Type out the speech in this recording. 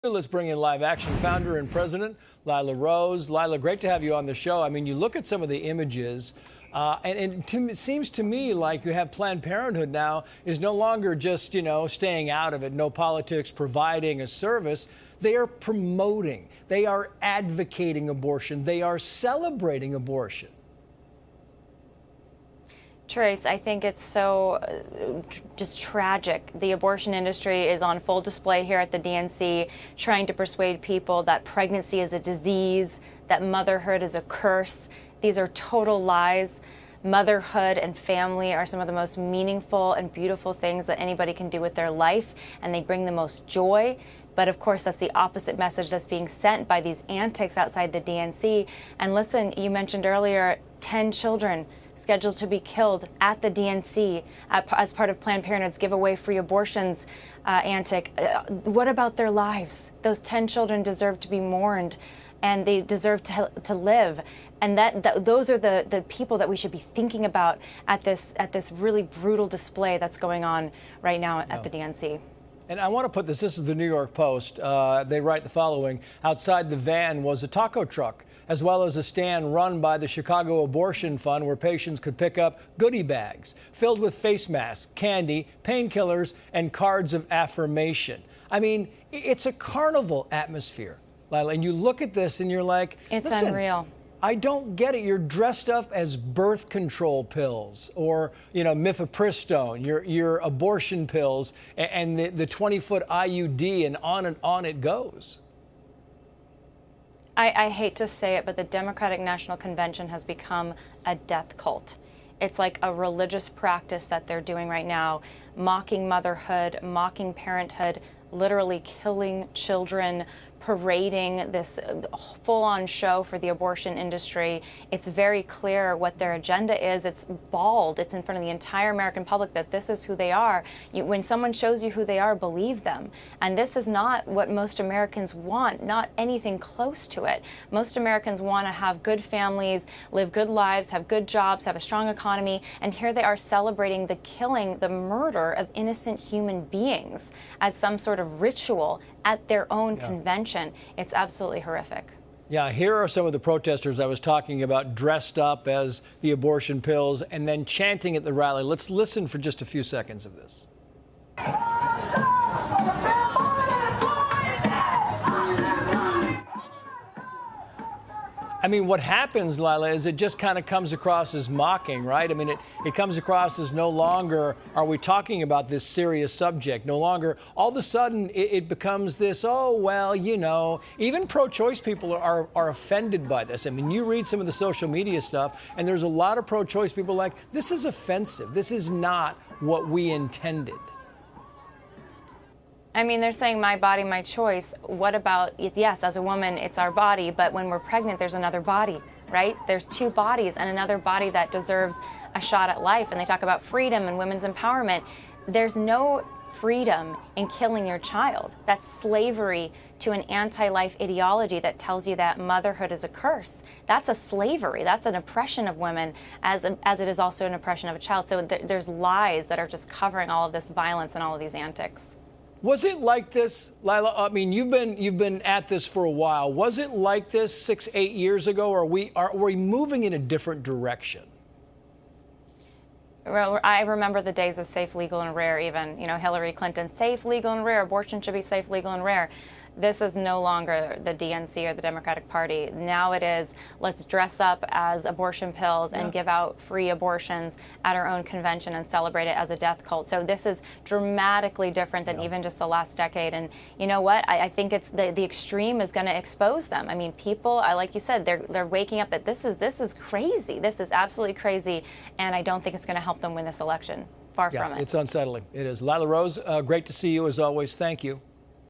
Let's bring in Live Action founder and president, Lila Rose. Lila, great to have you on the show. I mean, you look at some of the images, and it seems to me like you have Planned Parenthood now is no longer just, staying out of it, no politics, providing a service. They are promoting, they are advocating abortion, they are celebrating abortion. Trace, I think it's so just tragic. The abortion industry is on full display here at the DNC, trying to persuade people that pregnancy is a disease, that motherhood is a curse. These are total lies. Motherhood and family are some of the most meaningful and beautiful things that anybody can do with their life, and they bring the most joy. But of course, that's the opposite message that's being sent by these antics outside the DNC. And listen, you mentioned earlier 10 children scheduled to be killed at the DNC as part of Planned Parenthood's giveaway free abortions antic. What about their lives? Those 10 children deserve to be mourned, and they deserve to live. And those are the people that we should be thinking about at this really brutal display that's going on right now at the DNC. And I want to put this is the New York Post. They write the following: outside the van was a taco truck, as well as a stand run by the Chicago Abortion Fund where patients could pick up goodie bags filled with face masks, candy, painkillers, and cards of affirmation. I mean, it's a carnival atmosphere, Lila. And you look at this and you're like, it's unreal. I don't get it. You're dressed up as birth control pills or, mifepristone, your abortion pills, and the 20-foot IUD, and on it goes. I hate to say it, but the Democratic National Convention has become a death cult. It's like a religious practice that they're doing right now, mocking motherhood, mocking parenthood, literally killing children, parading this full-on show for the abortion industry. It's very clear what their agenda is. It's bald. It's in front of the entire American public that this is who they are. When someone shows you who they are, believe them. And this is not what most Americans want, not anything close to it. Most Americans want to have good families, live good lives, have good jobs, have a strong economy, and here they are celebrating the killing, the murder of innocent human beings as some sort of ritual at their own convention. It's absolutely horrific. Yeah, here are some of the protesters I was talking about, dressed up as the abortion pills and then chanting at the rally. Let's listen for just a few seconds of this. I mean, what happens, Lila, is it just kind of comes across as mocking, right? I mean, it comes across as no longer are we talking about this serious subject. No longer, all of a sudden, it becomes this, oh, well, even pro-choice people are offended by this. I mean, you read some of the social media stuff, and there's a lot of pro-choice people like, this is offensive. This is not what we intended. I mean, they're saying my body, my choice. What about, yes, as a woman, it's our body, but when we're pregnant, there's another body, right? There's two bodies and another body that deserves a shot at life. And they talk about freedom and women's empowerment. There's no freedom in killing your child. That's slavery to an anti-life ideology that tells you that motherhood is a curse. That's a slavery. That's an oppression of women, as it is also an oppression of a child. So there's lies that are just covering all of this violence and all of these antics. Was it like this, Lila? I mean, you've been at this for a while. Was it like this 6-8 years ago, or are we moving in a different direction? Well, I remember the days of safe, legal, and rare. Even Hillary Clinton, safe, legal, and rare. Abortion should be safe, legal, and rare. This is no longer the DNC or the Democratic Party. Now it is, let's dress up as abortion pills and give out free abortions at our own convention and celebrate it as a death cult. So this is dramatically different than even just the last decade. And you know what? I think it's the extreme is going to expose them. I mean, people, like you said, they're waking up that this is crazy. This is absolutely crazy. And I don't think it's going to help them win this election. Far from it. It's unsettling. It is. Lila Rose, great to see you as always. Thank you.